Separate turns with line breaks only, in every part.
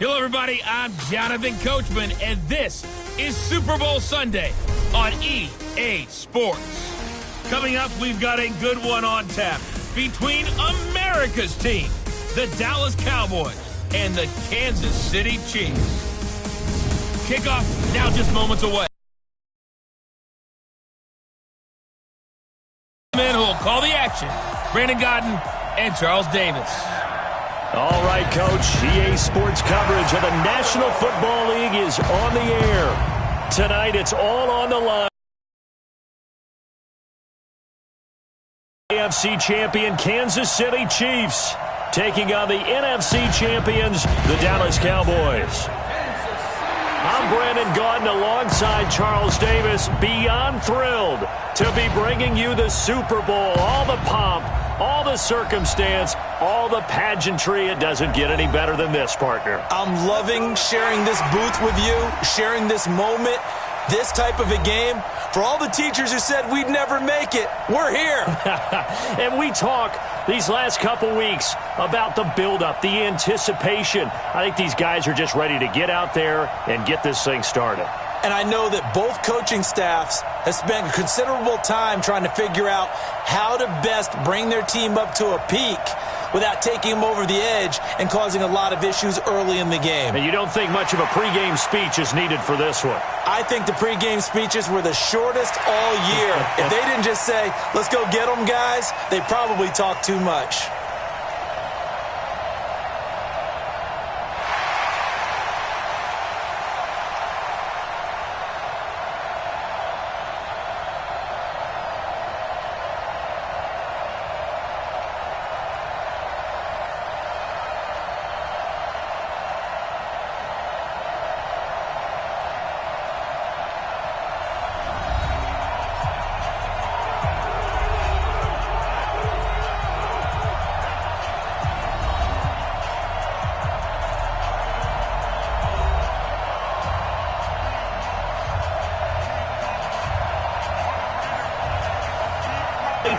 Hello, everybody. I'm Jonathan Coachman, and this is Super Bowl Sunday on EA Sports. Coming up, we've got a good one on tap between America's team, the Dallas Cowboys, and the Kansas City Chiefs. Kickoff now just moments away. Men who will call the action, Brandon Godden and Charles Davis.
All right, Coach. EA Sports coverage of the National Football League is on the air. Tonight, it's all on the line. AFC champion Kansas City Chiefs taking on the NFC champions, the Dallas Cowboys. I'm Brandon Gaudin alongside Charles Davis, beyond thrilled to be bringing you the Super Bowl, all the pomp, all the circumstance, all the pageantry. It doesn't get any better than this, partner.
I'm loving sharing this booth with you, sharing this moment, this type of a game. For all the teachers who said we'd never make it, we're here.
And we talk these last couple weeks about the buildup, the anticipation. I think these guys are just ready to get out there and get this thing started.
And I know that both coaching staffs have spent considerable time trying to figure out how to best bring their team up to a peak without taking them over the edge and causing a lot of issues early in the game.
And you don't think much of a pregame speech is needed for this one?
I think the pregame speeches were the shortest all year. If they didn't just say, let's go get them, guys, they probably talked too much.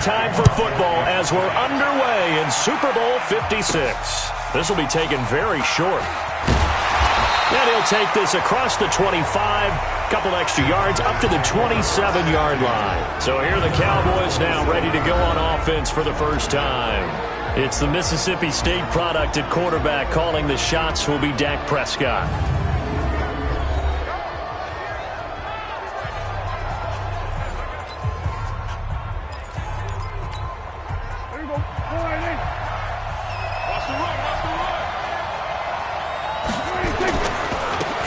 Time for football as we're underway in Super Bowl 56. This will be taken very short. And he'll take this across the 25, couple extra yards, up to the 27-yard line. So here are the Cowboys now ready to go on offense for the first time. It's the Mississippi State product at quarterback. Calling the shots will be Dak Prescott.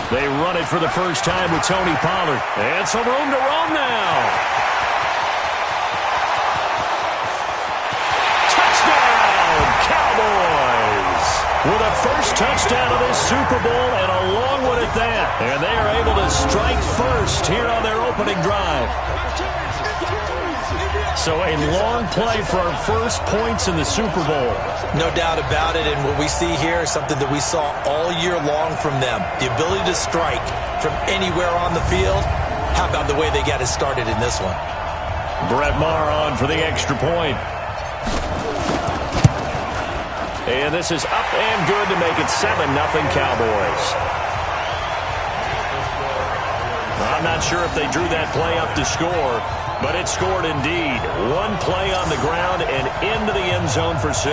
They run it for the first time with Tony Pollard. And some room to roam now. Touchdown, Cowboys! With a first touchdown of this Super Bowl and a long one at that. And they are able to strike first here on their opening drive. So a long play for our first points in the Super Bowl.
No doubt about it, and what we see here is something that we saw all year long from them. The ability to strike from anywhere on the field. How about the way they got it started in this one?
Brett Maher on for the extra point. And this is up and good to make it 7-0 Cowboys. I'm not sure if they drew that play up to score, but it scored indeed. One play on the ground and into the end zone for 6.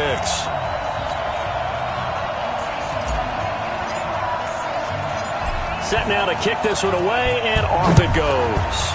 Set now to kick this one away, and off it goes.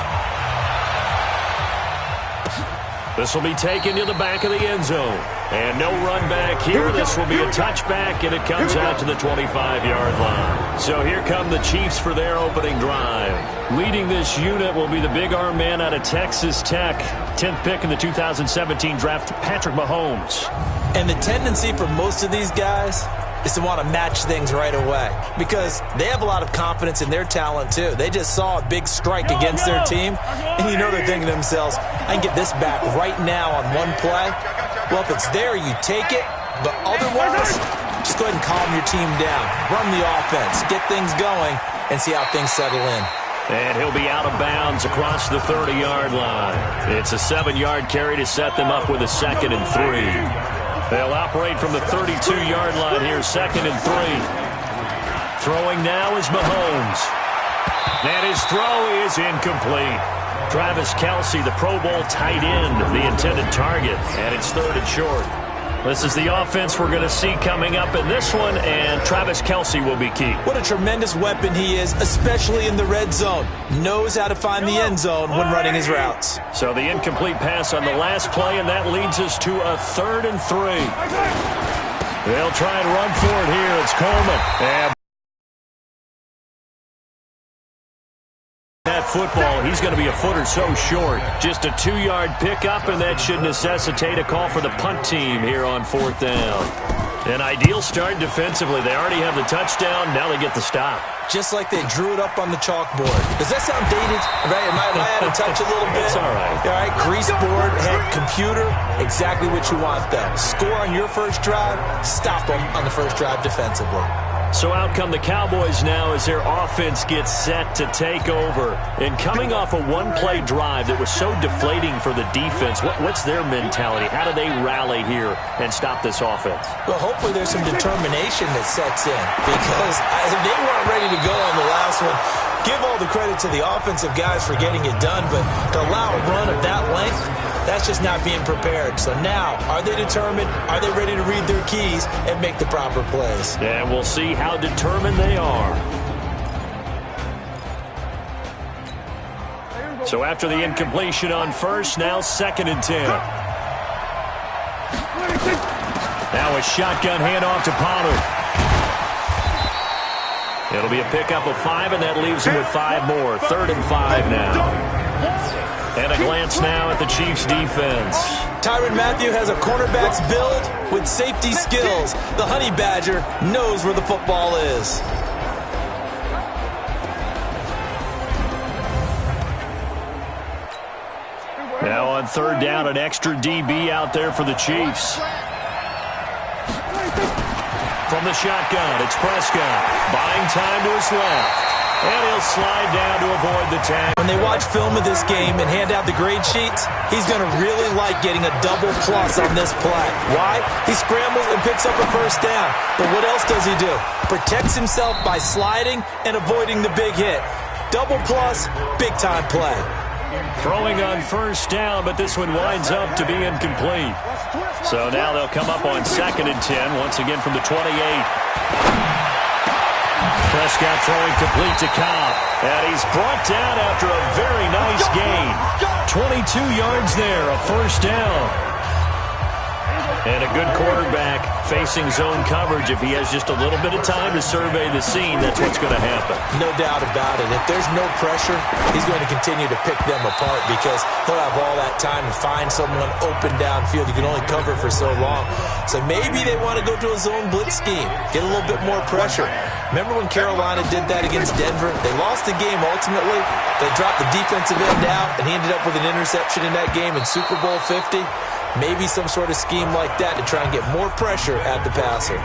This will be taken to the back of the end zone. And no run back here. This will be a touchback, and it comes out to the 25-yard line. So here come the Chiefs for their opening drive. Leading this unit will be the big arm man out of Texas Tech. 10th pick in the 2017 draft, Patrick Mahomes.
And the tendency for most of these guys is to want to match things right away because they have a lot of confidence in their talent too. They just saw a big strike against their team, and you know they're thinking to themselves, I can get this back right now on one play. Well, if it's there, you take it, but otherwise, just go ahead and calm your team down. Run the offense, get things going, and see how things settle in.
And he'll be out of bounds across the 30-yard line. It's a 7-yard carry to set them up with a 2nd and 3. They'll operate from the 32-yard line here, 2nd and 3. Throwing now is Mahomes. And his throw is incomplete. Travis Kelce, the Pro Bowl tight end, the intended target. And it's 3rd and short. This is the offense we're going to see coming up in this one, and Travis Kelce will be key.
What a tremendous weapon he is, especially in the red zone. Knows how to find the end zone when running his routes.
So the incomplete pass on the last play, and that leads us to a 3rd and 3. They'll try and run for it here. It's Coleman. And that football, he's going to be a foot or so short. Just a 2-yard pickup, and that should necessitate a call for the punt team here on 4th down. An ideal start defensively. They already have the touchdown. Now they get the stop.
Just like they drew it up on the chalkboard. Does that sound dated? Right? Am I out of touch a little bit?
It's all right.
All right, grease board, head, computer, exactly what you want them. Score on your first drive, stop them on the first drive defensively.
So out come the Cowboys now as their offense gets set to take over. And coming off a one-play drive that was so deflating for the defense, what's their mentality? How do they rally here and stop this offense?
Well, hopefully there's some determination that sets in, because they weren't ready to go on the last one. Give all the credit to the offensive guys for getting it done, but to allow a run of that length, that's just not being prepared. So now, are they determined? Are they ready to read their keys and make the proper plays?
And we'll see how determined they are. So after the incompletion on first, now 2nd and 10. Now a shotgun handoff to Pollard. It'll be a pickup of 5, and that leaves him with 5 more. 3rd and 5 now. And a glance now at the Chiefs' defense.
Tyrann Mathieu has a cornerback's build with safety skills. The Honey Badger knows where the football is.
Now on 3rd down, an extra DB out there for the Chiefs. From the shotgun, it's Prescott. Buying time to his left. And he'll slide down to avoid the tag.
When they watch film of this game and hand out the grade sheets, he's going to really like getting a double plus on this play. Why? He scrambles and picks up a first down. But what else does he do? Protects himself by sliding and avoiding the big hit. Double plus, big-time play.
Throwing on first down, but this one winds up to be incomplete. So now they'll come up on 2nd and 10, once again from the 28. Prescott throwing complete to Cobb. And he's brought down after a very nice gain. 22 yards there, a first down. And a good quarterback facing zone coverage. If he has just a little bit of time to survey the scene, that's what's going to happen.
No doubt about it. If there's no pressure, he's going to continue to pick them apart because he'll have all that time to find someone open downfield. You can only cover for so long. So maybe they want to go to a zone blitz scheme, get a little bit more pressure. Remember when Carolina did that against Denver? They lost the game ultimately. They dropped the defensive end out, and he ended up with an interception in that game in Super Bowl 50. Maybe some sort of scheme like that to try and get more pressure at the passer.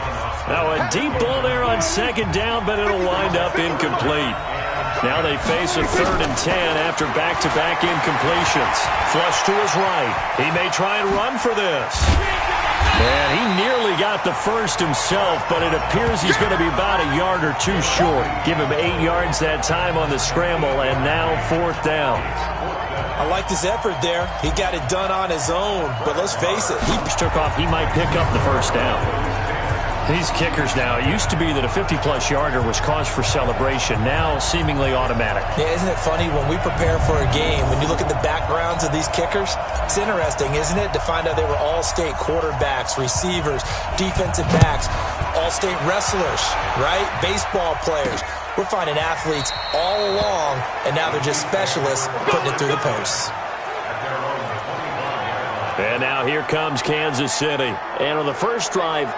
Now a deep ball there on 2nd down, but it'll wind up incomplete. Now they face a 3rd and 10 after back-to-back incompletions. Flush to his right. He may try and run for this. And he nearly got the first himself, but it appears he's going to be about a yard or 2 short. Give him 8 yards that time on the scramble, and now 4th down.
I like this effort there. He got it done on his own, but let's face it.
He took off. He might pick up the first down. These kickers now, it used to be that a 50-plus yarder was cause for celebration. Now seemingly automatic.
Yeah, isn't it funny when we prepare for a game, when you look at the backgrounds of these kickers, it's interesting, isn't it, to find out they were all-state quarterbacks, receivers, defensive backs, all-state wrestlers, right? Baseball players. We're finding athletes all along, and now they're just specialists putting it through the posts.
And now here comes Kansas City. And on the first drive,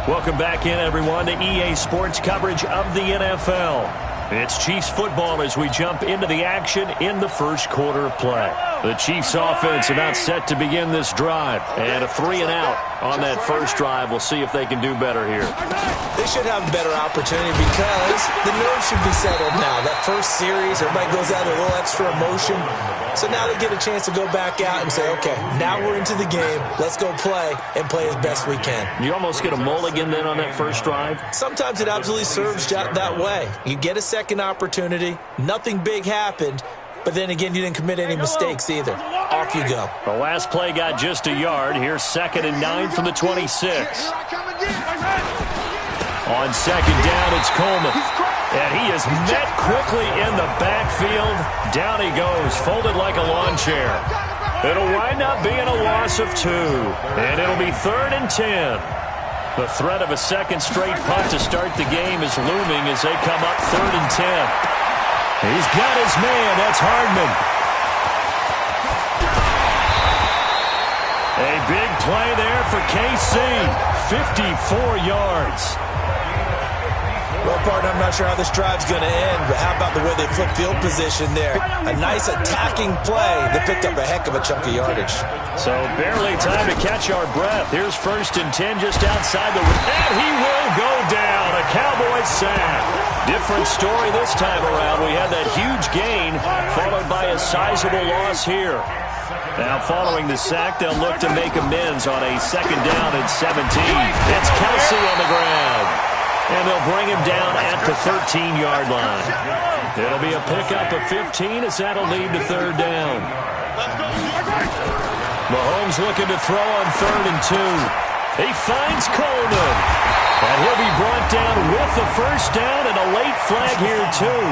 Welcome back in, everyone, to EA Sports coverage of the NFL. It's Chiefs football as we jump into the action in the first quarter of play. The Chiefs offense about set to begin this drive. And a 3-and-out on that first drive. We'll see if they can do better here.
They should have a better opportunity because the nerves should be settled now. That first series, everybody goes out with a little extra emotion. So now they get a chance to go back out and say, okay, now we're into the game. Let's go play and play as best we can.
You almost get a mulligan then on that first drive?
Sometimes it absolutely serves that way. You get a second opportunity. Nothing big happened. But then again, you didn't commit any mistakes either. Off you go.
The last play got just a yard. Here's 2nd and 9 from the 26. On second down, it's Coleman. And he is met quickly in the backfield. Down he goes, folded like a lawn chair. It'll wind up being a loss of 2. And it'll be 3rd and 10. The threat of a second straight punt to start the game is looming as they come up 3rd and 10. He's got his man. That's Hardman. A big play there for KC. 54 yards.
Well, partner, I'm not sure how this drive's going to end, but how about the way they flip field position there? A nice attacking play that picked up a heck of a chunk of yardage.
So barely time to catch our breath. Here's 1st and 10 just outside the rim. And he will go down. A Cowboys sack. Different story this time around. We had that huge gain followed by a sizable loss here. Now following the sack, they'll look to make amends on a 2nd down and 17. It's Kelsey on the ground. And they'll bring him down at the 13-yard line. It'll be a pickup of 15 as that'll lead to 3rd down. Mahomes looking to throw on 3rd and 2. He finds Coleman. And he'll be brought down with the first down and a late flag here, too.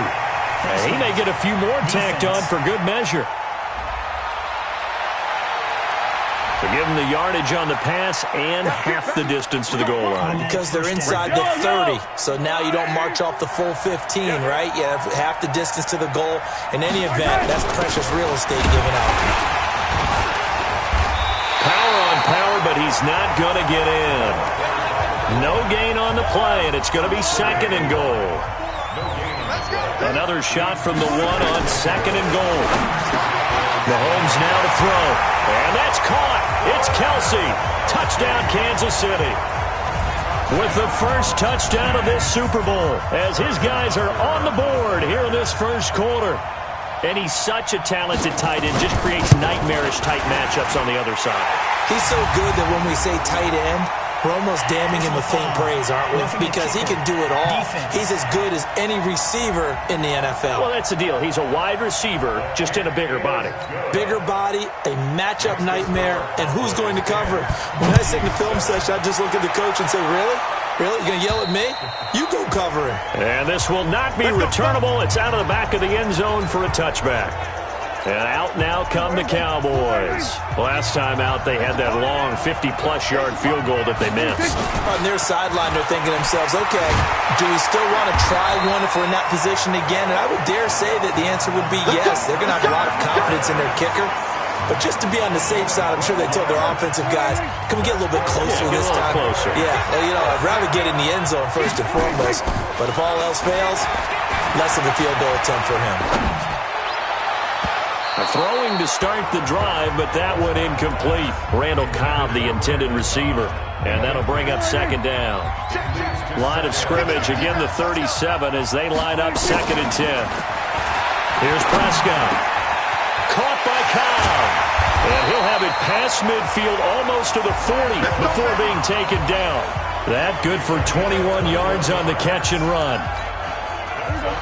And he may get a few more tacked on for good measure. To give them the yardage on the pass and half the distance to the goal line.
Because they're inside the 30, so now you don't march off the full 15, right? You have half the distance to the goal. In any event, that's precious real estate given up.
Power on power, but he's not going to get in. No gain on the play, and it's going to be 2nd and goal. Another shot from the 1 on 2nd and goal. Mahomes now to throw. And that's caught. It's Kelsey. Touchdown, Kansas City. With the first touchdown of this Super Bowl, as his guys are on the board here in this first quarter. And he's such a talented tight end, just creates nightmarish-type matchups on the other side.
He's so good that when we say tight end, we're almost damning him with faint praise, aren't we? Because he can do it all. He's as good as any receiver in the NFL.
Well, that's the deal. He's a wide receiver, just in a bigger body.
Bigger body, a matchup nightmare, and who's going to cover him? When I sit in the film session, I just look at the coach and say, really? Really? You're going to yell at me? You go cover him.
And this will not be returnable. It's out of the back of the end zone for a touchback. And out now come the Cowboys. Last time out, they had that long 50-plus yard field goal that they missed.
On their sideline, they're thinking to themselves, okay, do we still want to try one if we're in that position again? And I would dare say that the answer would be yes. They're going to have a lot of confidence in their kicker. But just to be on the safe side, I'm sure they told their offensive guys, can we get a little bit closer this time?
Closer.
Yeah, well, I'd rather get in the end zone first and foremost. But if all else fails, less of a field goal attempt for him.
Throwing to start the drive, but that one incomplete. Randall Cobb, the intended receiver. And that'll bring up 2nd down. Line of scrimmage, again the 37 as they line up 2nd and 10. Here's Prescott. Caught by Cobb. And he'll have it past midfield almost to the 40 before being taken down. That good for 21 yards on the catch and run.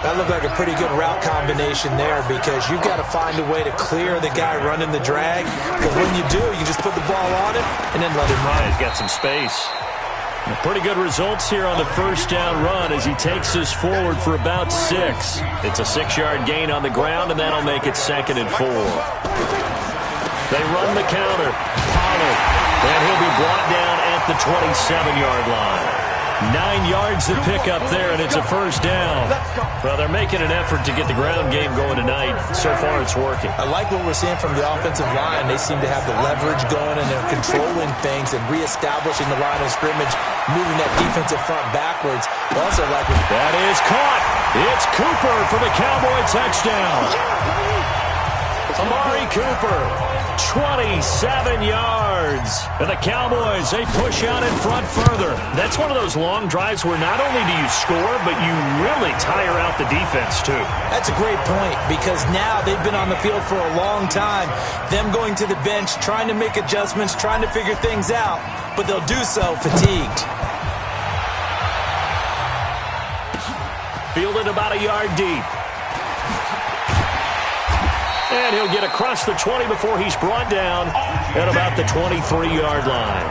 That looked like a pretty good route combination there because you've got to find a way to clear the guy running the drag. Because when you do, you just put the ball on him and then let him run.
He's got some space. Pretty good results here on the first down run as he takes us forward for about 6. It's a 6-yard gain on the ground, and that'll make it 2nd and 4. They run the counter. Pollard. And he'll be brought down at the 27-yard line. 9 yards to pick up there, and it's a first down. Well, they're making an effort to get the ground game going tonight. So far, it's working.
I like what we're seeing from the offensive line. They seem to have the leverage going, and they're controlling things and reestablishing the line of scrimmage, moving that defensive front backwards. Also like
that is caught. It's Cooper for the Cowboy touchdown. Amari Cooper, 27 yards. And the Cowboys, they push out in front further. That's one of those long drives where not only do you score, but you really tire out the defense, too.
That's a great point, because now they've been on the field for a long time. Them going to the bench, trying to make adjustments, trying to figure things out, but they'll do so fatigued.
Fielded about a yard deep. And he'll get across the 20 before he's brought down at about the 23-yard line.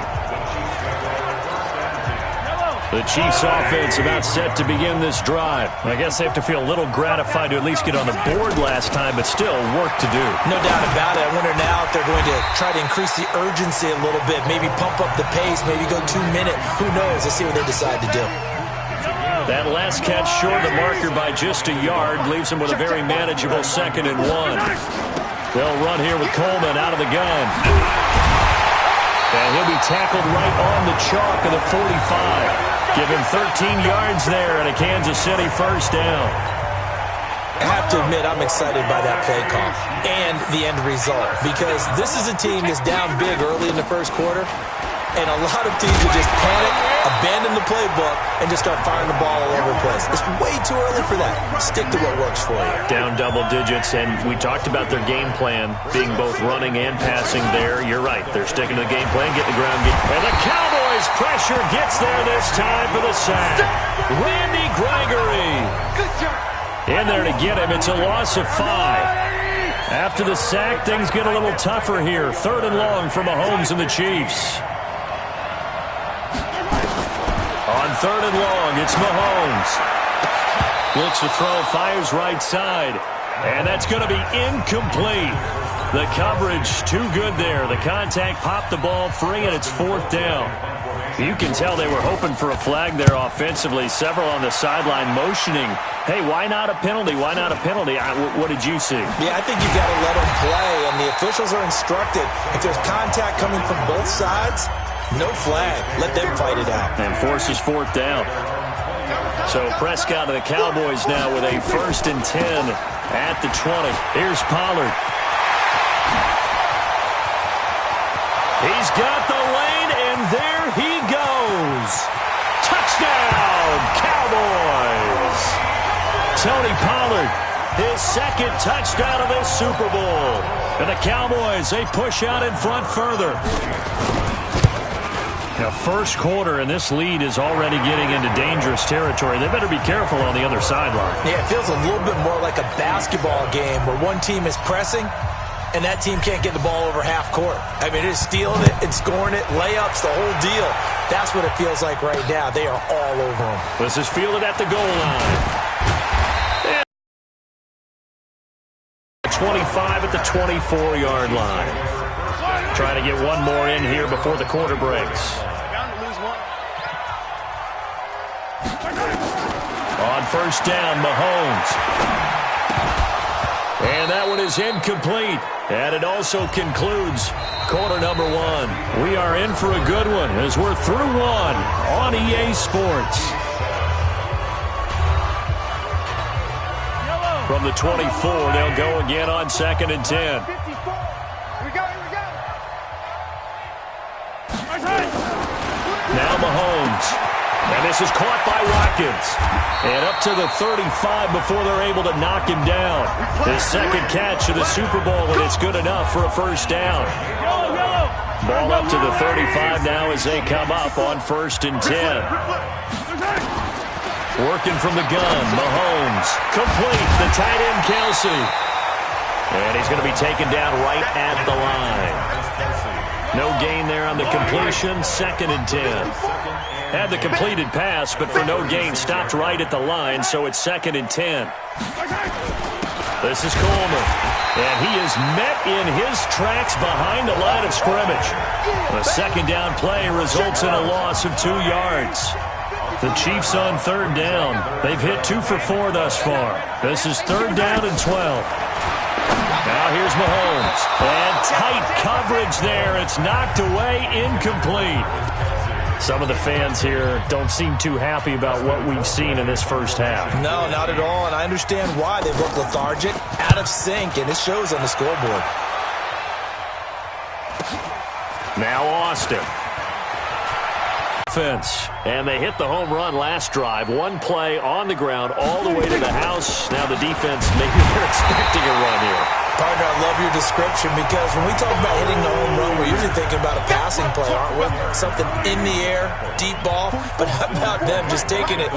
The Chiefs offense about set to begin this drive. I guess they have to feel a little gratified to at least get on the board last time, but still work to do.
No doubt about it. I wonder now if they're going to try to increase the urgency a little bit, maybe pump up the pace, maybe go 2-minute. Who knows? Let's see what they decide to do.
That last catch short of the marker by just a yard leaves him with a very manageable 2nd and 1. They'll run here with Coleman out of the gun. And he'll be tackled right on the chalk of the 45. Give him 13 yards there and a Kansas City first down.
I have to admit, I'm excited by that play call and the end result, because this is a team that's down big early in the first quarter, and a lot of teams will just panic, abandon the playbook, and just start firing the ball all over the place. It's way too early for that. Stick to what works for you.
Down double digits, and we talked about their game plan being both running and passing there. You're right. They're sticking to the game plan, getting the ground game. And the Cowboys' pressure gets there this time for the sack. Randy Gregory in there to get him. It's a loss of 5. After the sack, things get a little tougher here. 3rd and long for Mahomes and the Chiefs. On 3rd and long, it's Mahomes. Looks to throw, fires right side. And that's going to be incomplete. The coverage too good there. The contact popped the ball free, and it's 4th down. You can tell they were hoping for a flag there offensively. Several on the sideline motioning, hey, why not a penalty? Why not a penalty? What did you see?
Yeah, I think you've got to let them play, and the officials are instructed. If there's contact coming from both sides, no flag. Let them fight it out.
And forces 4th down. So Prescott of the Cowboys now with a 1st and 10 at the 20. Here's Pollard. He's got the lane, and there he goes. Touchdown, Cowboys. Tony Pollard, his 2nd touchdown of this Super Bowl. And the Cowboys, they push out in front further. Now, first quarter, and this lead is already getting into dangerous territory. They better be careful on the other sideline.
Yeah, it feels a little bit more like a basketball game where one team is pressing and that team can't get the ball over half court. I mean, it's stealing it and scoring it, layups, the whole deal. That's what it feels like right now. They are all over them.
This is fielded at the goal line. 25 at the 24-yard line. Trying to get one more in here before the quarter breaks. On 1st down, Mahomes. And that one is incomplete. And it also concludes quarter number 1. We are in for a good one as we're through 1 on EA Sports. From the 24, they'll go again on 2nd and 10. Now Mahomes. And this is caught by Watkins. And up to the 35 before they're able to knock him down. His 2nd catch of the Super Bowl, and it's good enough for a first down. Ball up to the 35 now as they come up on 1st and 10. Working from the gun, Mahomes. Complete, the tight end, Kelsey. And he's going to be taken down right at the line. No gain there on the completion, 2nd and 10. Had the completed pass, but for no gain, stopped right at the line, so it's 2nd and 10. This is Coleman, and he is met in his tracks behind the line of scrimmage. The 2nd down play results in a loss of 2 yards. The Chiefs on third down. They've hit 2 for 4 thus far. This is third down and 12. Now here's Mahomes. And tight coverage there. It's knocked away, incomplete. Some of the fans here don't seem too happy about what we've seen in this first half.
No, not at all, and I understand why. They look lethargic, out of sync, and it shows on the scoreboard.
Now Austin. And they hit the home run last drive. One play on the ground all the way to the house. Now the defense, maybe they're expecting a run here.
Partner, I love your description because when we talk about hitting the home run, we're usually thinking about a passing play, aren't we? Something in the air, deep ball. But how about them just taking it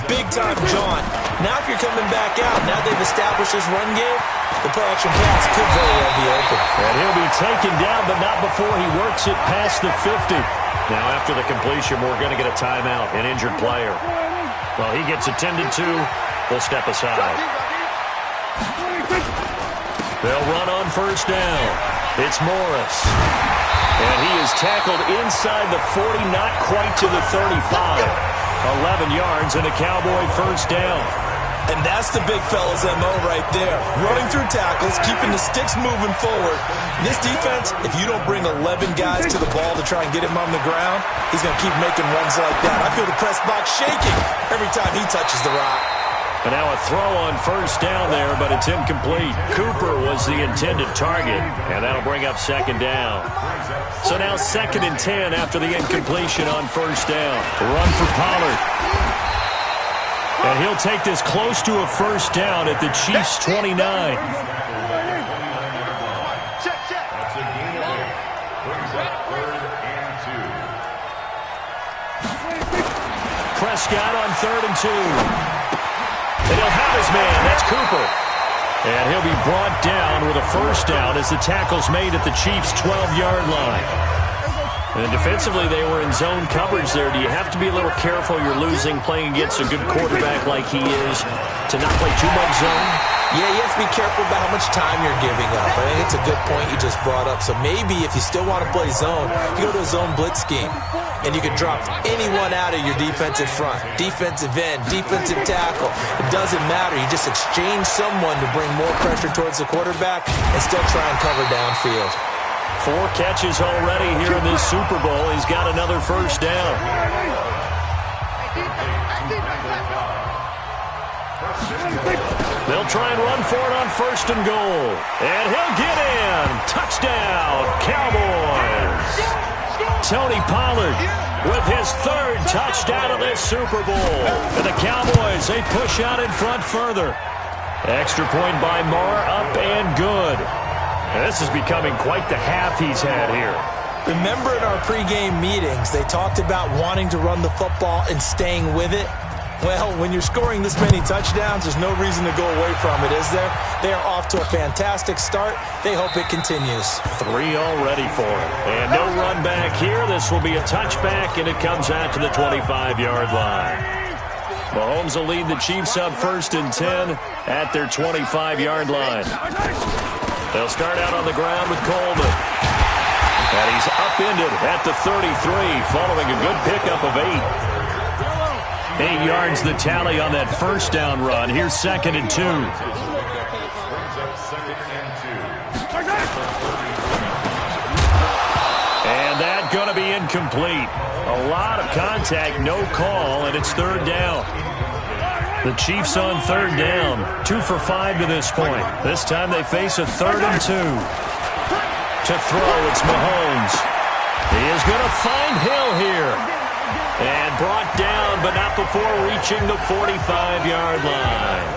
big-time jaunt? Now if you're coming back out, now they've established this run game, the play-action pass could very well be open.
And he'll be taken down, but not before he works it past the 50. Now, after the completion, we're going to get a timeout, an injured player. Well, he gets attended to. We'll step aside. They'll run on first down. It's Morris. And he is tackled inside the 40, not quite to the 35. 11 yards and a Cowboy first down.
And that's the big fella's MO right there. Running through tackles, keeping the sticks moving forward. This defense, if you don't bring 11 guys to the ball to try and get him on the ground, he's going to keep making runs like that. I feel the press box shaking every time he touches the rock.
And now a throw on first down there, but it's incomplete. Cooper was the intended target, and that'll bring up second down. So now 2nd and 10 after the incompletion on first down. Run for Pollard. And he'll take this close to a first down at the Chiefs' 29. Prescott on 3rd and 2. And he'll have his man. That's Cooper. And he'll be brought down with a first down as the tackle's made at the Chiefs' 12-yard line. And defensively, they were in zone coverage there. Do you have to be a little careful you're losing playing against a good quarterback like he is to not play too much zone?
Yeah, you have to be careful about how much time you're giving up. I think it's a good point you just brought up. So maybe if you still want to play zone, you go to a zone blitz scheme. And you can drop anyone out of your defensive front. Defensive end, defensive tackle. It doesn't matter. You just exchange someone to bring more pressure towards the quarterback and still try and cover downfield.
4 catches already here in this Super Bowl. He's got another first down. They'll try and run for it on 1st and goal. And he'll get in. Touchdown, Cowboys. Tony Pollard with his 3rd touchdown of this Super Bowl. And the Cowboys, they push out in front further. Extra point by Marr, up and good. And this is becoming quite the half he's had here.
Remember in our pregame meetings, they talked about wanting to run the football and staying with it? Well, when you're scoring this many touchdowns, there's no reason to go away from it, is there? They are off to a fantastic start. They hope it continues.
3 already for him. And no run back here. This will be a touchback, and it comes out to the 25-yard line. Mahomes will lead the Chiefs up 1st and 10 at their 25-yard line. They'll start out on the ground with Coleman. And he's upended at the 33 following a good pickup of 8. 8 yards the tally on that first down run. Here's 2nd and 2. And that's going to be incomplete. A lot of contact, no call, and it's 3rd down. The Chiefs on 3rd down. 2 for 5 to this point. This time they face a 3rd and 2. To throw, it's Mahomes. He is going to find Hill here. And brought down, but not before reaching the 45-yard line.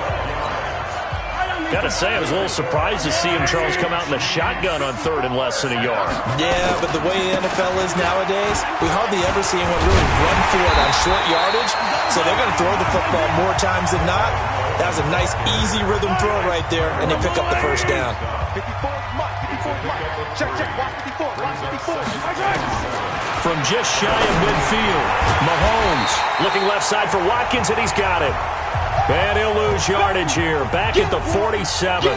Got to say, I was a little surprised to see him, Charles, come out in the shotgun on 3rd and less than a yard.
Yeah, but the way the NFL is nowadays, we hardly ever see anyone really run for it on short yardage. So they're going to throw the football more times than not. That was a nice, easy rhythm throw right there, and they pick up the first down.
From just shy of midfield, Mahomes looking left side for Watkins, and he's got it. And he'll lose yardage here, back at the 47.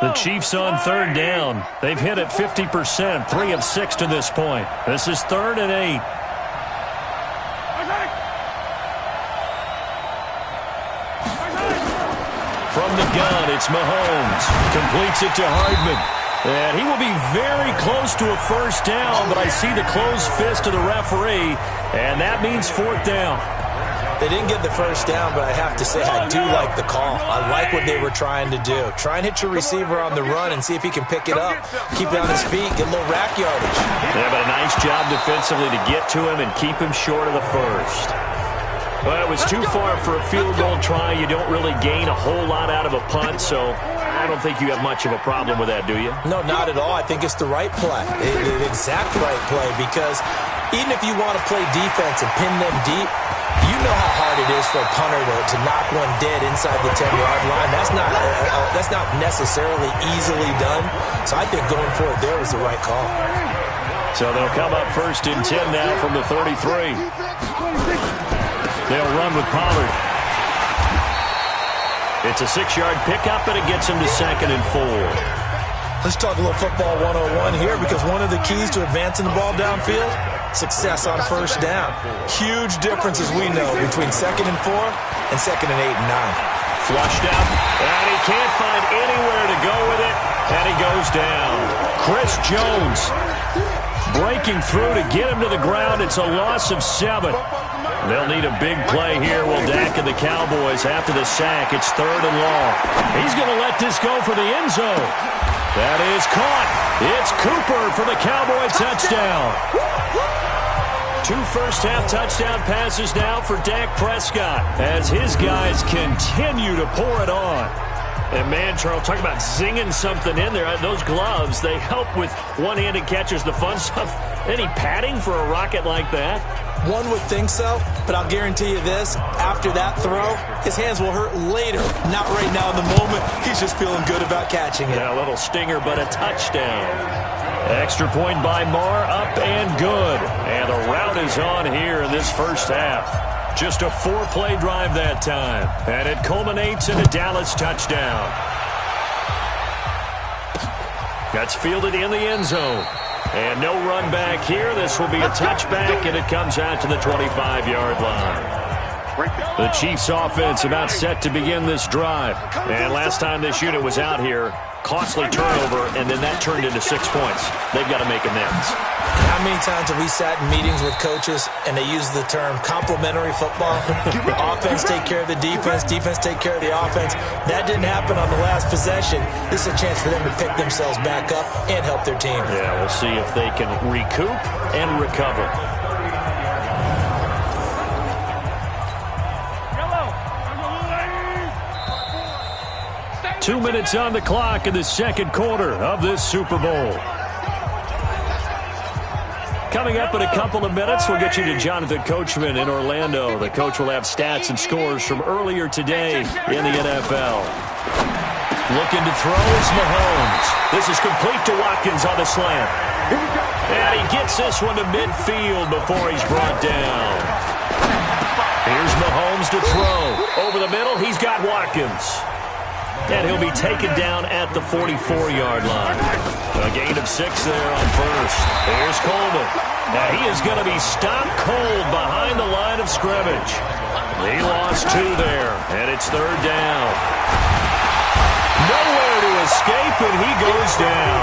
The Chiefs on third down. They've hit it 50%, 3 of 6 to this point. This is 3rd and 8. From the gun, it's Mahomes. Completes it to Hardman. And he will be very close to a first down, but I see the closed fist of the referee, and that means 4th down.
They didn't get the first down, but I have to say I do like the call. I like what they were trying to do. Try and hit your receiver on the run and see if he can pick it up. Keep it on his feet, get a little rack yardage.
Yeah, but a nice job defensively to get to him and keep him short of the first. Well, it was too far for a field goal try. You don't really gain a whole lot out of a punt, so I don't think you have much of a problem with that, do you?
No, not at all. I think it's the right play, the exact right play, because even if you want to play defense and pin them deep, you know how hard it is for a punter to knock one dead inside the 10-yard line. That's not necessarily easily done. So I think going forward there was the right call.
So they'll come up 1st and 10 now from the 33. They'll run with Pollard. It's a 6-yard pickup, and it gets him to 2nd and 4.
Let's talk a little football 101 here, because one of the keys to advancing the ball downfield, success on first down. Huge difference, as we know, between 2nd and 4 and 2nd and 8 and 9.
Flushed out, and he can't find anywhere to go with it, and he goes down. Chris Jones breaking through to get him to the ground. It's a loss of 7. They'll need a big play here. Will Dak and the Cowboys after the sack. It's 3rd and long. He's going to let this go for the end zone. That is caught. It's Cooper for the Cowboy touchdown. 2 first-half touchdown passes now for Dak Prescott as his guys continue to pour it on. And, man, Charles, talk about zinging something in there. Those gloves, they help with one-handed catches, the fun stuff. Any padding for a rocket like that?
One would think so, but I'll guarantee you this. After that throw, his hands will hurt later. Not right now in the moment. He's just feeling good about catching it.
Yeah, a little stinger, but a touchdown. Extra point by Marr, up and good. And the route is on here in this first half. Just a 4-play drive that time. And it culminates in a Dallas touchdown. That's fielded in the end zone. And no run back here. This will be a touchback, and it comes out to the 25-yard line. The Chiefs offense about set to begin this drive. And last time this unit was out here, costly turnover, and then that turned into 6 points. They've got to make amends.
How many times have we sat in meetings with coaches and they use the term complementary football? Offense take care of the defense, defense take care of the offense. That didn't happen on the last possession. This is a chance for them to pick themselves back up and help their team.
Yeah, we'll see if they can recoup and recover. 2 minutes on the clock in the second quarter of this Super Bowl. Coming up in a couple of minutes, we'll get you to Jonathan Coachman in Orlando. The coach will have stats and scores from earlier today in the NFL. Looking to throw is Mahomes. This is complete to Watkins on the slant. And he gets this one to midfield before he's brought down. Here's Mahomes to throw. Over the middle, he's got Watkins. And he'll be taken down at the 44-yard line. A gain of 6 there on first. Here's Coleman. Now he is going to be stopped cold behind the line of scrimmage. He lost 2 there, and it's 3rd down. Nowhere to escape, and he goes down.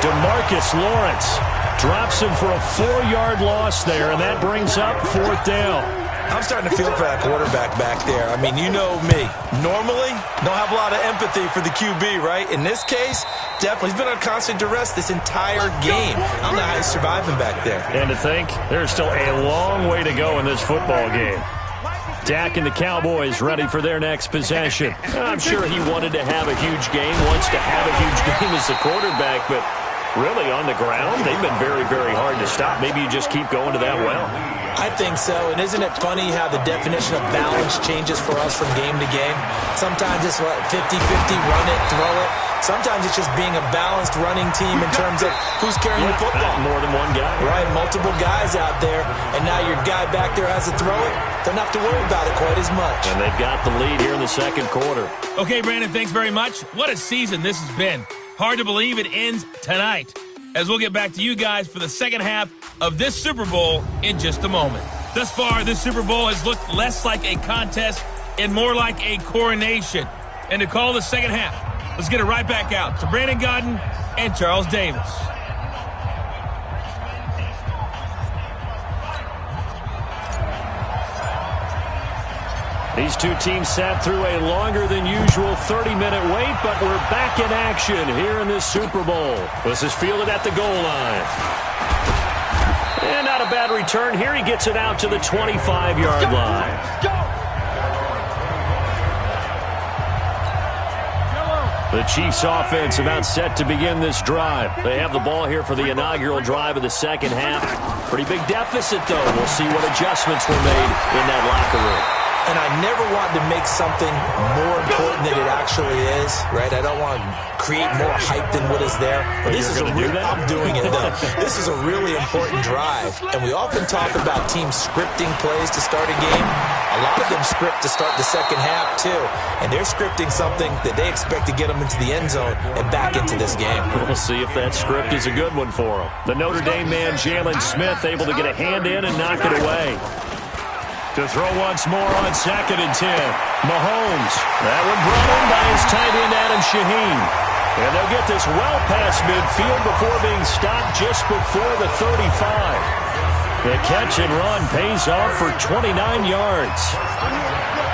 DeMarcus Lawrence drops him for a 4-yard loss there, and that brings up 4th down.
I'm starting to feel for that quarterback back there. I mean, you know me. Normally, don't have a lot of empathy for the QB, right? In this case, definitely. He's been on constant duress this entire game. I don't know how he's surviving back there.
And to think, there's still a long way to go in this football game. Dak and the Cowboys ready for their next possession. I'm sure he wanted to have a huge game, wants to have a huge game as the quarterback, but really on the ground, they've been very, very hard to stop. Maybe you just keep going to that well.
I think so, and isn't it funny how the definition of balance changes for us from game to game? Sometimes it's 50-50, run it, throw it. Sometimes it's just being a balanced running team in terms of who's carrying the football.
More than one guy.
Right, multiple guys out there, and now your guy back there has to throw it. Don't have to worry about it quite as much.
And they've got the lead here in the second quarter.
Okay, Brandon, thanks very much. What a season this has been. Hard to believe it ends tonight, as we'll get back to you guys for the second half of this Super Bowl in just a moment. Thus far, this Super Bowl has looked less like a contest and more like a coronation. And to call the second half, let's get it right back out to Brandon Godden and Charles Davis.
These two teams sat through a longer than usual 30-minute wait, but we're back in action here in this Super Bowl. This is fielded at the goal line. And not a bad return here. He gets it out to the 25-yard line. The Chiefs offense about set to begin this drive. They have the ball here for the inaugural drive of the second half. Pretty big deficit, though. We'll see what adjustments were made in that locker room.
And I never want to make something more important than it actually is, right? I don't want to create more hype than what is there. But this is I'm doing it, though. This is a really important drive. And we often talk about teams scripting plays to start a game. A lot of them script to start the second half, too. And they're scripting something that they expect to get them into the end zone and back into this game.
We'll see if that script is a good one for them. The Notre Dame man, Jalen Smith, able to get a hand in and knock it away. To throw once more on 2nd and 10. Mahomes. That one brought in by his tight end, Adam Shaheen. And they'll get this well past midfield before being stopped just before the 35. The catch and run pays off for 29 yards.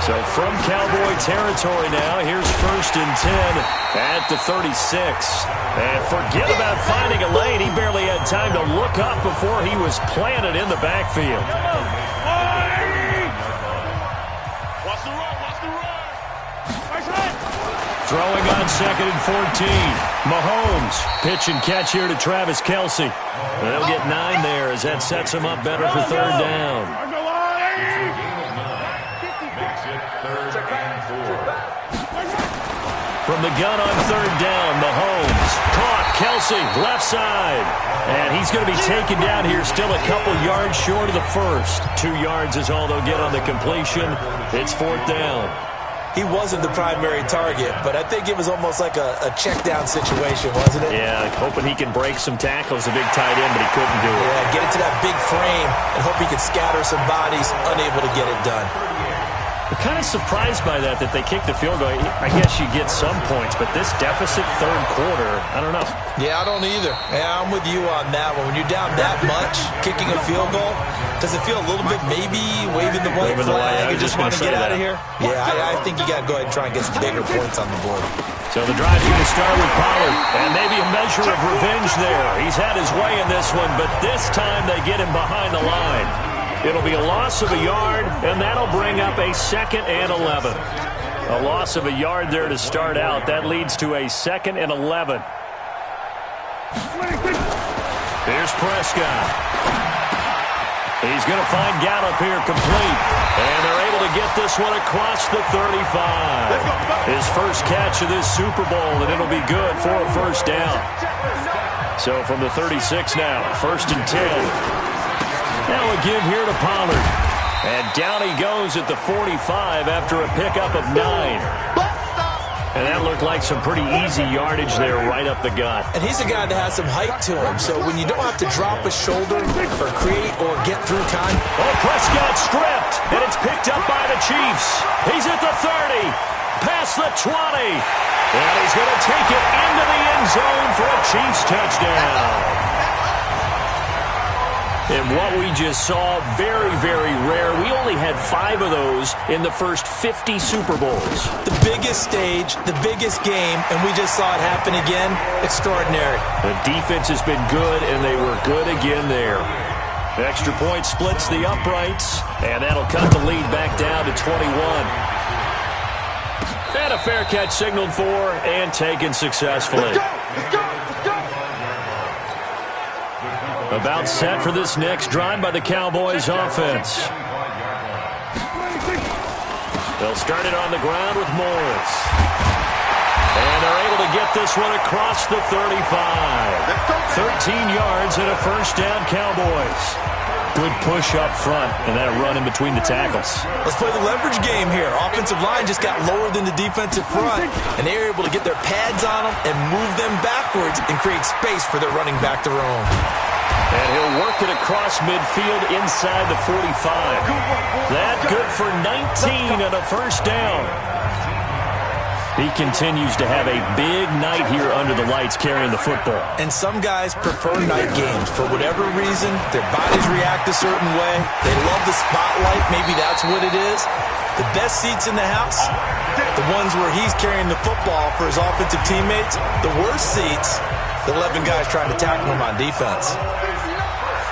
So from Cowboy territory now, here's 1st and 10 at the 36. And forget about finding a lane. He barely had time to look up before he was planted in the backfield. Throwing on 2nd and 14. Mahomes. Pitch and catch here to Travis Kelce. They'll get 9 there as that sets him up better for 3rd down. From the gun on 3rd down, Mahomes. Caught. Kelce, left side. And he's going to be taken down here, still a couple yards short of the first. 2 yards is all they'll get on the completion. It's 4th down.
He wasn't the primary target, but I think it was almost like a check-down situation, wasn't it?
Yeah, hoping he can break some tackles, a big tight end, but he couldn't do it.
Yeah, get into that big frame and hope he can scatter some bodies, unable to get it done.
I'm kind of surprised by that they kicked the field goal. I guess you get some points, but this deficit 3rd quarter, I don't know.
Yeah, I don't either. Yeah, I'm with you on that one. When you're down that much, kicking a field goal, does it feel a little bit maybe waving the white flag and just want to get out of here? Yeah, I think you got to go ahead and try and get some bigger points on the board.
So the drive's going to start with Pollard, and maybe a measure of revenge there. He's had his way in this one, but this time they get him behind the line. It'll be a loss of a yard, and that'll bring up a 2nd and 11. A loss of a yard there to start out. That leads to a 2nd and 11. Here's Prescott. He's going to find Gallup here complete. And they're able to get this one across the 35. His first catch of this Super Bowl, and it'll be good for a 1st down. So from the 36 now, 1st and 10. Now a give here to Pollard. And down he goes at the 45 after a pickup of 9. And that looked like some pretty easy yardage there right up the gut.
And he's a guy that has some height to him. So when you don't have to drop a shoulder or create or get through time.
Oh, Prescott stripped. And it's picked up by the Chiefs. He's at the 30. Past the 20. And he's going to take it into the end zone for a Chiefs touchdown. And what we just saw, very, very rare. We only had 5 of those in the first 50 Super Bowls.
The biggest stage, the biggest game, and we just saw it happen again. Extraordinary.
The defense has been good, and they were good again there. The extra point splits the uprights, and that'll cut the lead back down to 21. And a fair catch signaled for and taken successfully.
Let's go!
About set for this next drive by the Cowboys offense. They'll start it on the ground with Morris. And they're able to get this one across the 35. 13 yards and a 1st down, Cowboys. Good push up front, and that run in between the tackles.
Let's play the leverage game here. Offensive line just got lower than the defensive front, and they were able to get their pads on them and move them backwards and create space for their running back to roam.
And he'll work it across midfield inside the 45. That good for 19 and a first down. He continues to have a big night here under the lights carrying the football.
And some guys prefer night games. For whatever reason, their bodies react a certain way. They love the spotlight. Maybe that's what it is. The best seats in the house, the ones where he's carrying the football for his offensive teammates. The worst seats, the 11 guys trying to tackle him on defense.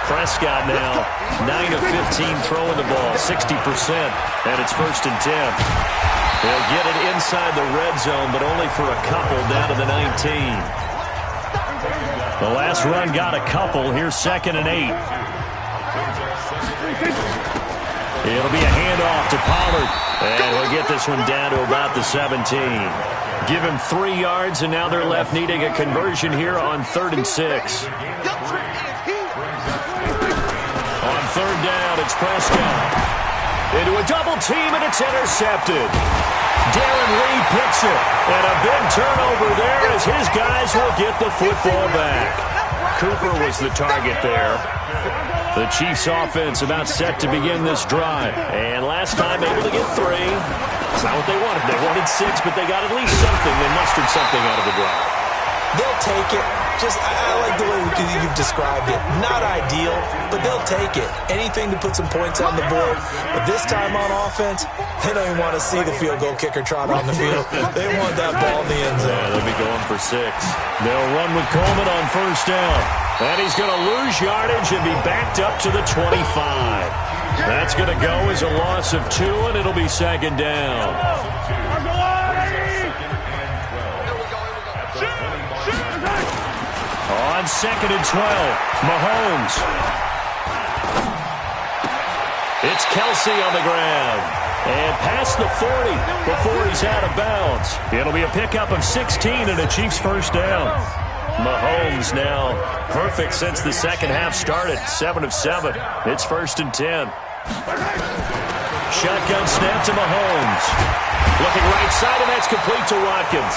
Prescott now, 9 of 15 throwing the ball, 60%, and it's 1st and 10. They'll get it inside the red zone, but only for a couple down to the 19. The last run got a couple. Here's 2nd and 8. It'll be a handoff to Pollard, and he'll get this one down to about the 17. Give him 3 yards, and now they're left needing a conversion here on 3rd and 6. On 3rd down, it's Prescott. Into a double team, and it's intercepted. Darren Lee picks it, and a big turnover there as his guys will get the football back. Cooper was the target there. The Chiefs' offense about set to begin this drive. And last time able to get 3. It's not what they wanted. They wanted 6, but they got at least something. They mustered something out of the drive.
They'll take it. I like the way you've described it. Not ideal, but they'll take it. Anything to put some points on the board. But this time on offense, they don't even want to see the field goal kicker trot on the field. They want that ball in the end zone.
Yeah, they'll be going for 6. They'll run with Coleman on 1st down. And he's going to lose yardage and be backed up to the 25. That's going to go as a loss of 2, and it'll be 2nd down. On 2nd and 12, Mahomes. It's Kelsey on the ground. And past the 40 before he's out of bounds. It'll be a pickup of 16 and a Chiefs 1st down. Mahomes now perfect since the second half started. 7 of 7. It's 1st and 10. Shotgun snap to Mahomes. Looking right side, and that's complete to Watkins.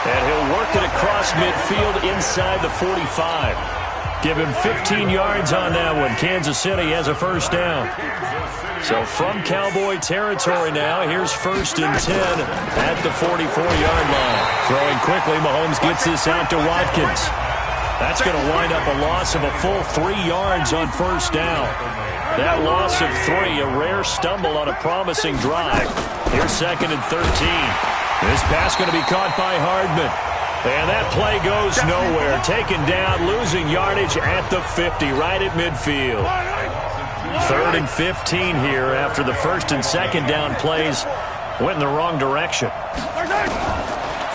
And he'll work it across midfield inside the 45. Give him 15 yards on that one. Kansas City has a 1st down. So from Cowboy territory now, here's 1st and 10 at the 44-yard line. Throwing quickly, Mahomes gets this out to Watkins. That's going to wind up a loss of a full 3 yards on 1st down. That loss of 3, a rare stumble on a promising drive. Here's 2nd and 13. This pass going to be caught by Hardman. And that play goes nowhere. Taken down, losing yardage at the 50, right at midfield. 3rd and 15 here after the 1st and 2nd down plays went in the wrong direction.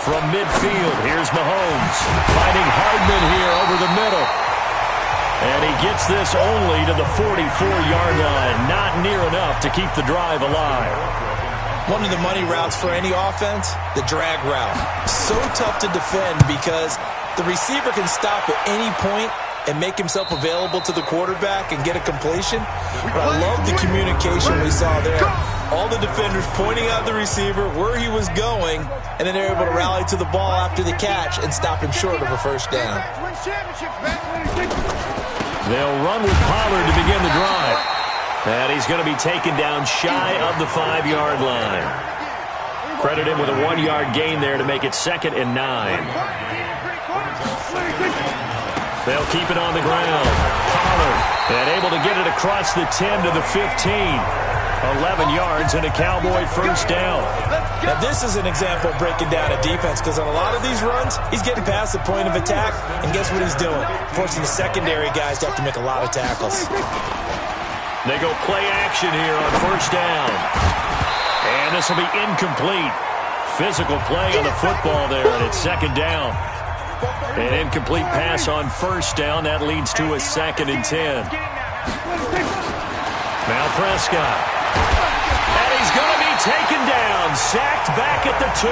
From midfield, here's Mahomes. Finding Hardman here over the middle. And he gets this only to the 44-yard line. Not near enough to keep the drive alive.
One of the money routes for any offense, the drag route. So tough to defend because the receiver can stop at any point and make himself available to the quarterback and get a completion. But I love the communication we saw there. All the defenders pointing out the receiver, where he was going, and then they're able to rally to the ball after the catch and stop him short of a 1st down.
They'll run with Pollard to begin the drive. And he's going to be taken down shy of the 5-yard line. Credit him with a 1-yard gain there to make it 2nd and 9. They'll keep it on the ground. Pollard, and able to get it across the 10 to the 15. 11 yards and a Cowboy 1st down.
Now this is an example of breaking down a defense because on a lot of these runs, he's getting past the point of attack, and guess what he's doing? Forcing the secondary guys to have to make a lot of tackles.
They go play action here on 1st down. And this will be incomplete. Physical play on the football there, and it's 2nd down. An incomplete pass on 1st down. That leads to a 2nd and 10. Now Prescott. And he's going to be taken down. Sacked back at the 2.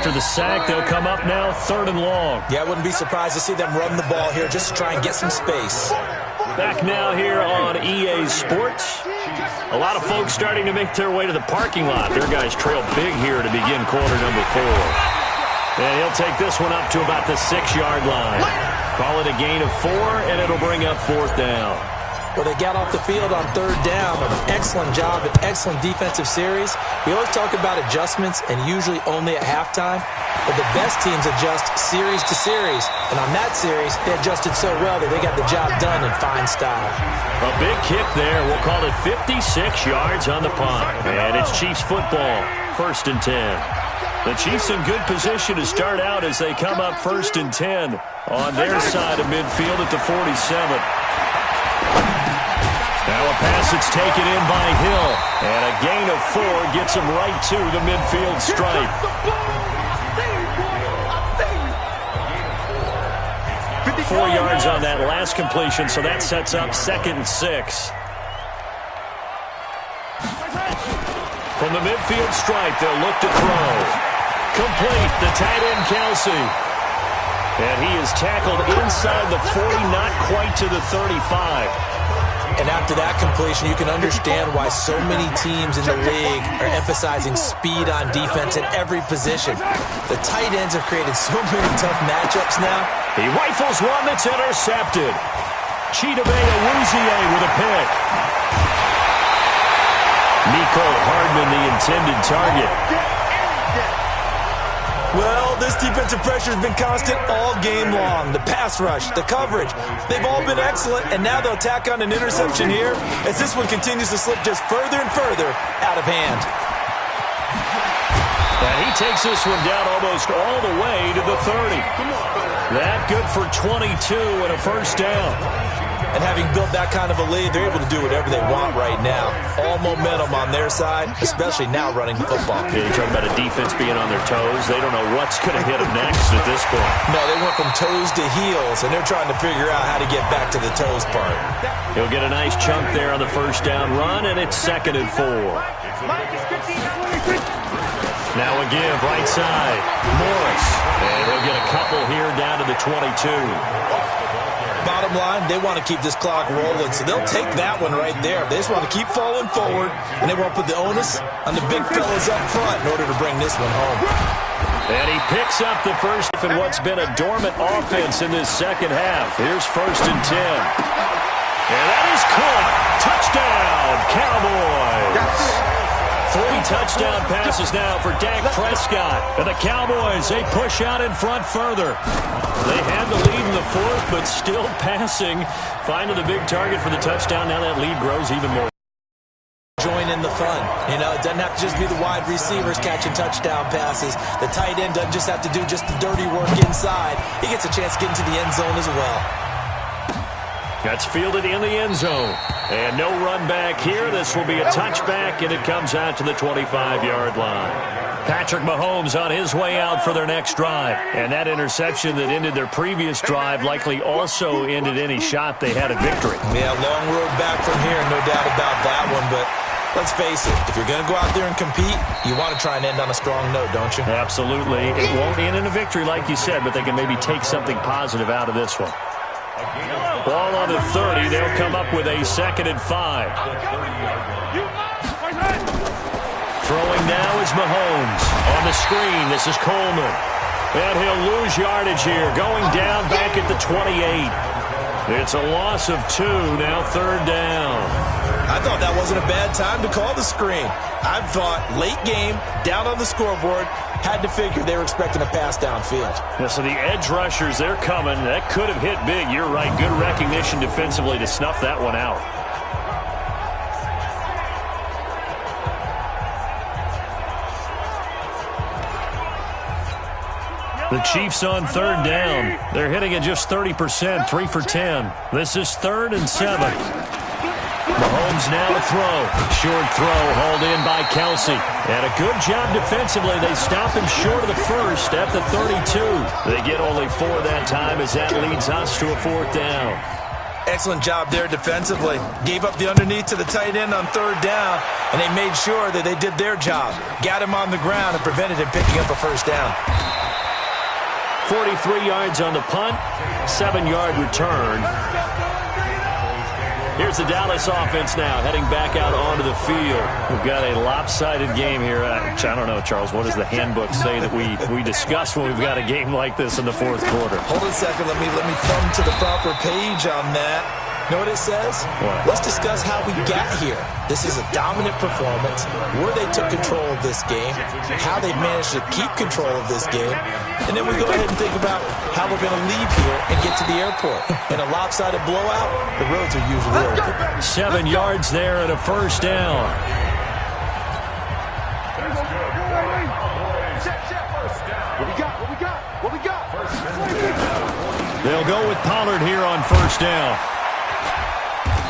after the sack. They'll come up now 3rd and long.
Yeah, I wouldn't be surprised to see them run the ball here just to try and get some space.
Back now here on EA Sports. A lot of folks starting to make their way to the parking lot. Their guys trail big here to begin quarter number 4. And he'll take this one up to about the 6-yard line. Call it a gain of 4, and it'll bring up 4th down.
Well, they got off the field on 3rd down. An excellent job, an excellent defensive series. We always talk about adjustments and usually only at halftime. But the best teams adjust series to series. And on that series, they adjusted so well that they got the job done in fine style.
A big kick there. We'll call it 56 yards on the punt. And it's Chiefs football, 1st and 10. The Chiefs in good position to start out as they come up 1st and 10 on their side of midfield at the 47. Now a pass that's taken in by Hill. And a gain of 4 gets him right to the midfield stripe. 4 yards on that last completion, so that sets up 2nd and 6. From the midfield stripe, they'll look to throw. Complete, the tight end Kelsey. And he is tackled inside the 40, not quite to the 35.
And after that completion, you can understand why so many teams in the league are emphasizing speed on defense at every position. The tight ends have created so many tough matchups now.
He rifles one that's intercepted. Chidobe Awuzie with a pick. Nico Hardman, the intended target.
Well, this defensive pressure has been constant all game long. The pass rush, the coverage, they've all been excellent, and now they'll tack on an interception here as this one continues to slip just further and further out of hand.
And he takes this one down almost all the way to the 30. That good for 22 and a 1st down.
And having built that kind of a lead, they're able to do whatever they want right now. All momentum on their side, especially now running the football.
Yeah, you're talking about a defense being on their toes. They don't know what's going to hit them next at this point.
No, they went from toes to heels, and they're trying to figure out how to get back to the toes part.
He'll get a nice chunk there on the 1st down run, and it's 2nd and 4. Now a give, right side. Morris. And he'll get a couple here down to the 22.
Bottom line, they want to keep this clock rolling, so they'll take that one right there. They just want to keep falling forward, and they won't put the onus on the big fellas up front in order to bring this one home.
And he picks up the first in what's been a dormant offense in this 2nd half. Here's 1st and 10. And that is caught. Touchdown, Cowboys. 3 touchdown passes now for Dak Prescott. And the Cowboys, they push out in front further. They had the lead in the 4th, but still passing. Finding the big target for the touchdown. Now that lead grows even more.
Join in the fun. You know, it doesn't have to just be the wide receivers catching touchdown passes. The tight end doesn't just have to do just the dirty work inside. He gets a chance to get into the end zone as well.
That's fielded in the end zone. And no run back here. This will be a touchback, and it comes out to the 25-yard line. Patrick Mahomes on his way out for their next drive. And that interception that ended their previous drive likely also ended any shot they had at victory.
Yeah, long road back from here, no doubt about that one. But let's face it, if you're going to go out there and compete, you want to try and end on a strong note, don't you?
Absolutely. It won't end in a victory like you said, but they can maybe take something positive out of this one. Ball on the 30. They'll come up with a 2nd and 5. Throwing now is Mahomes. On the screen, this is Coleman. And he'll lose yardage here. Going down back at the 28. It's a loss of 2. Now 3rd down.
I thought that wasn't a bad time to call the screen. I thought late game, down on the scoreboard, had to figure they were expecting a pass downfield.
Yeah, so the edge rushers, they're coming. That could have hit big. You're right. Good recognition defensively to snuff that one out. The Chiefs on 3rd down. They're hitting at just 30%, 3 for 10. This is 3rd and 7. Mahomes now to throw. Short throw hauled in by Kelsey. And a good job defensively. They stop him short of the 1st at the 32. They get only 4 that time as that leads us to a 4th down.
Excellent job there defensively. Gave up the underneath to the tight end on third down, and they made sure that they did their job. Got him on the ground and prevented him picking up a first down.
43 yards on the punt, 7-yard return. Here's the Dallas offense now, heading back out onto the field. We've got a lopsided game here. I don't know, Charles, what does the handbook say that we discuss when we've got a game like this in the fourth quarter?
Hold a second. Let me thumb to the proper page on that. Know what it says?
What?
Let's discuss how we got here. This is a dominant performance, where they took control of this game, how they managed to keep control of this game, and then we go ahead and think about how we're going to leave here and get to the airport. In a lopsided blowout, the roads are usually open.
7 yards there and a first down.
What we got?
They'll go with Pollard here on first down.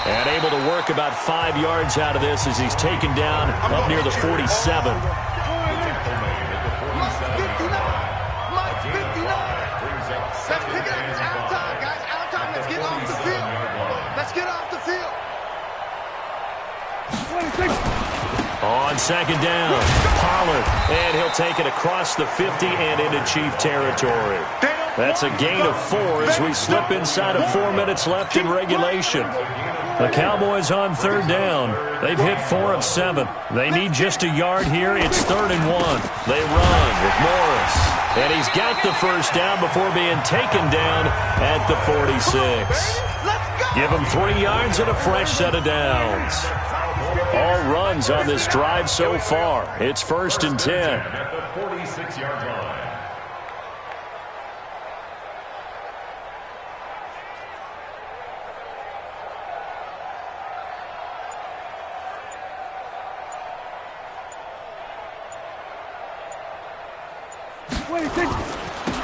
And able to work about 5 yards out of this as he's taken down up near the 47.
Let's pick it up. It's out of time, guys. Out of time. Let's get off the field. Let's get off the field.
On second down, Pollard. And he'll take it across the 50 and into Chief territory. That's a gain of 4 as we slip inside of 4 minutes left in regulation. The Cowboys on third down. They've hit 4 of 7. They need just a yard here. It's 3rd and 1. They run with Morris. And he's got the first down before being taken down at the 46. Give him 3 yards and a fresh set of downs. All runs on this drive so far. It's 1st and 10.
At the 46-yard line.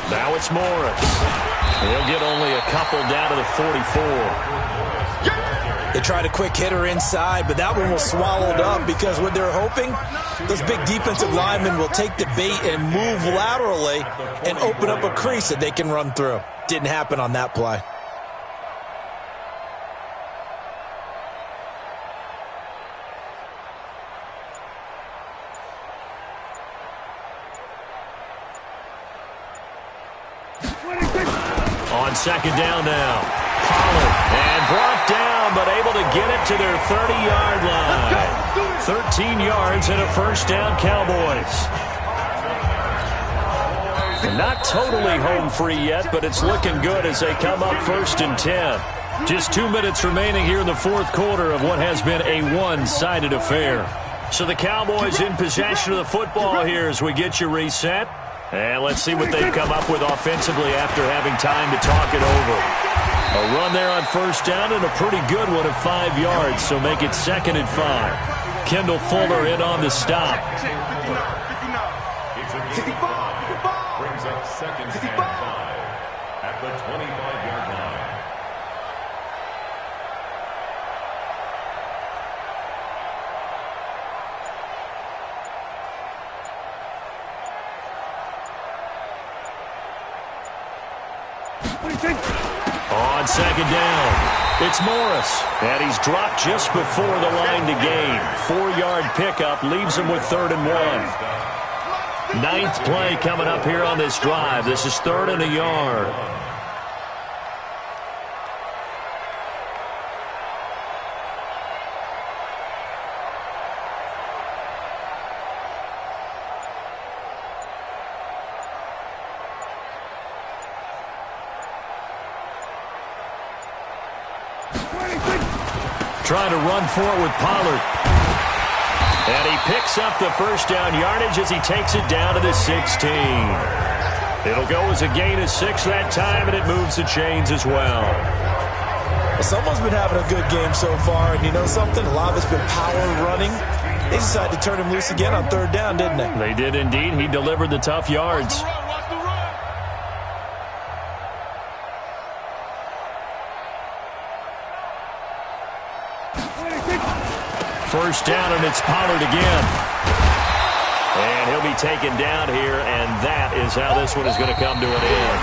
Now it's Morris. He'll get only a couple down to the 44.
They tried a quick hitter inside, but that one was swallowed up because what they're hoping, those big defensive linemen will take the bait and move laterally and open up a crease that they can run through. Didn't happen on that play.
On second down now, Pollard, and brought down, but able to get it to their 30-yard line. 13 yards and a first down, Cowboys. Not totally home free yet, but it's looking good as they come up 1st and 10. Just 2 minutes remaining here in the fourth quarter of what has been a one-sided affair. So the Cowboys in possession of the football here as we get you reset. And let's see what they've come up with offensively after having time to talk it over. A run there on first down and a pretty good one of 5 yards, so make it 2nd and 5. Kendall Fuller in on the stop.
Brings up 2nd and 5 at the 25-yard line.
On second down, it's Morris, and he's dropped just before the line to gain. 4-yard pickup leaves him with 3rd and 1. 9th play coming up here on this drive. This is 3rd and a yard. Trying to run for it with Pollard. And he picks up the first down yardage as he takes it down to the 16. It'll go as a gain of 6 that time, and it moves the chains as well.
Someone's been having a good game so far, and you know something? A lot of it's been power running. They decided to turn him loose again on 3rd down, didn't they?
They did indeed. He delivered the tough yards. First down, and it's Pollard again. And he'll be taken down here, and that is how this one is going to come to an end.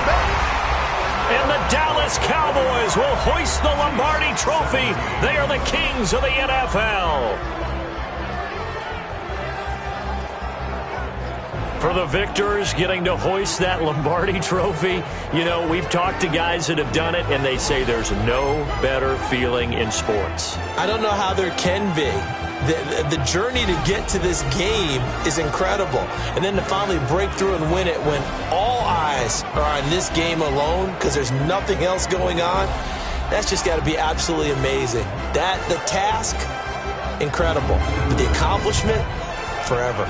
And the Dallas Cowboys will hoist the Lombardi Trophy. They are the kings of the NFL. For the victors getting to hoist that Lombardi Trophy, you know, we've talked to guys that have done it, and they say there's no better feeling in sports.
I don't know how there can be. The journey to get to this game is incredible. And then to finally break through and win it when all eyes are on this game alone because there's nothing else going on, that's just got to be absolutely amazing. The task, incredible. But the accomplishment, forever.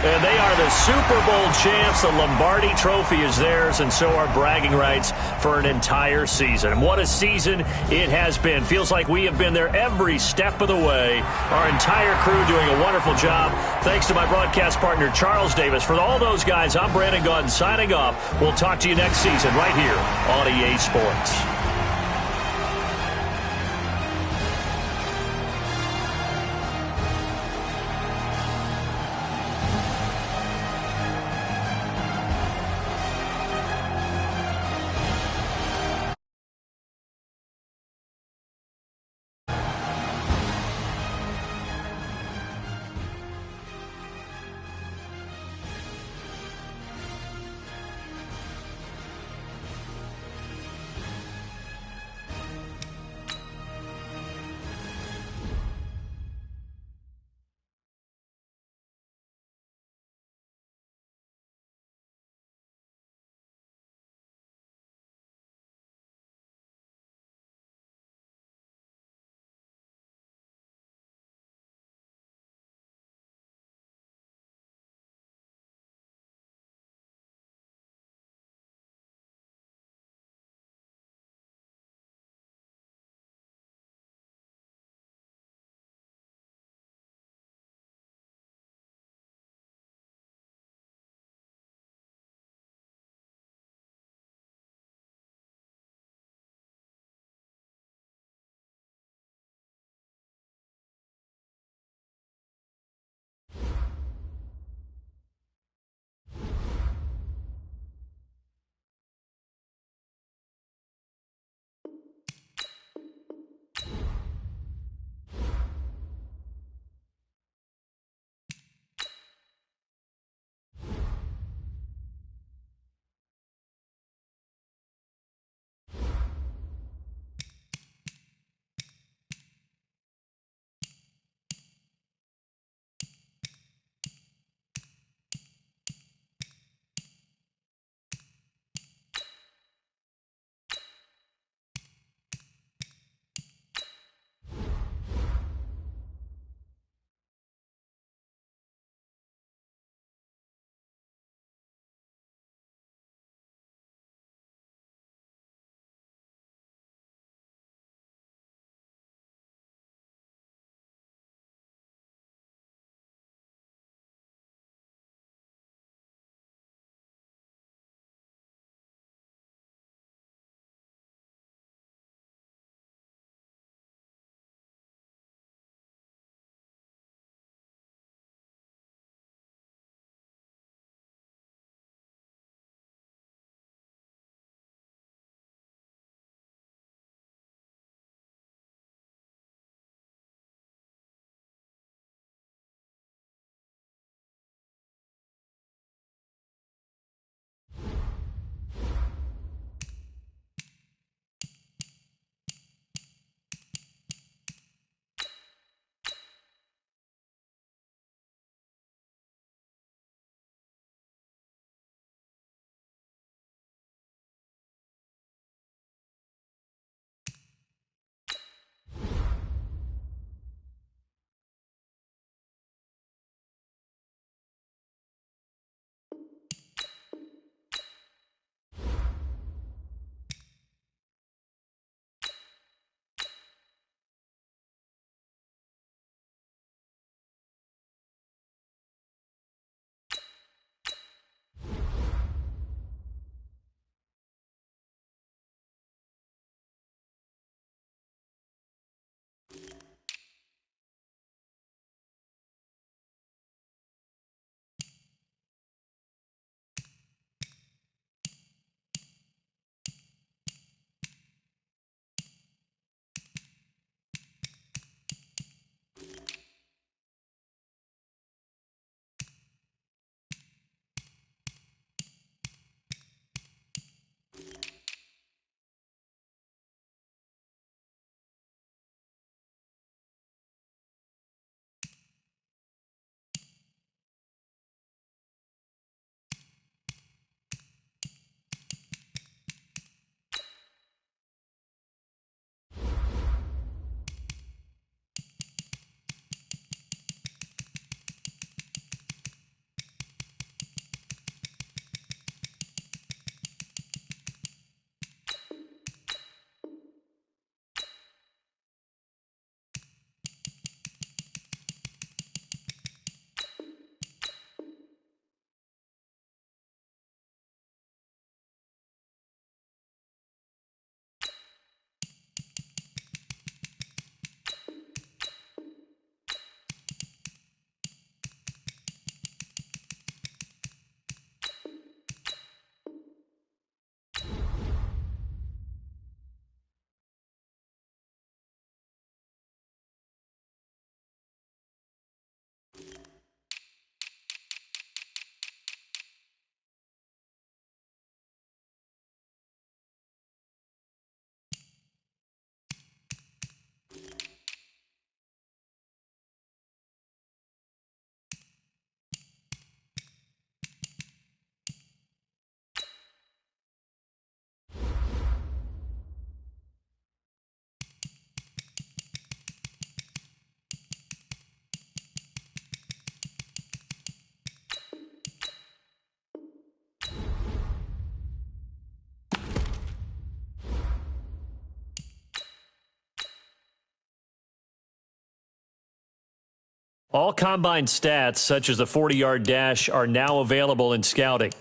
And they are the Super Bowl champs. The Lombardi Trophy is theirs, and so are bragging rights for an entire season. And what a season it has been. Feels like we have been there every step of the way. Our entire crew doing a wonderful job. Thanks to my broadcast partner, Charles Davis. For all those guys, I'm Brandon Gaudin signing off. We'll talk to you next season right here on EA Sports. All combine stats, such as a 40-yard dash, are now available in scouting.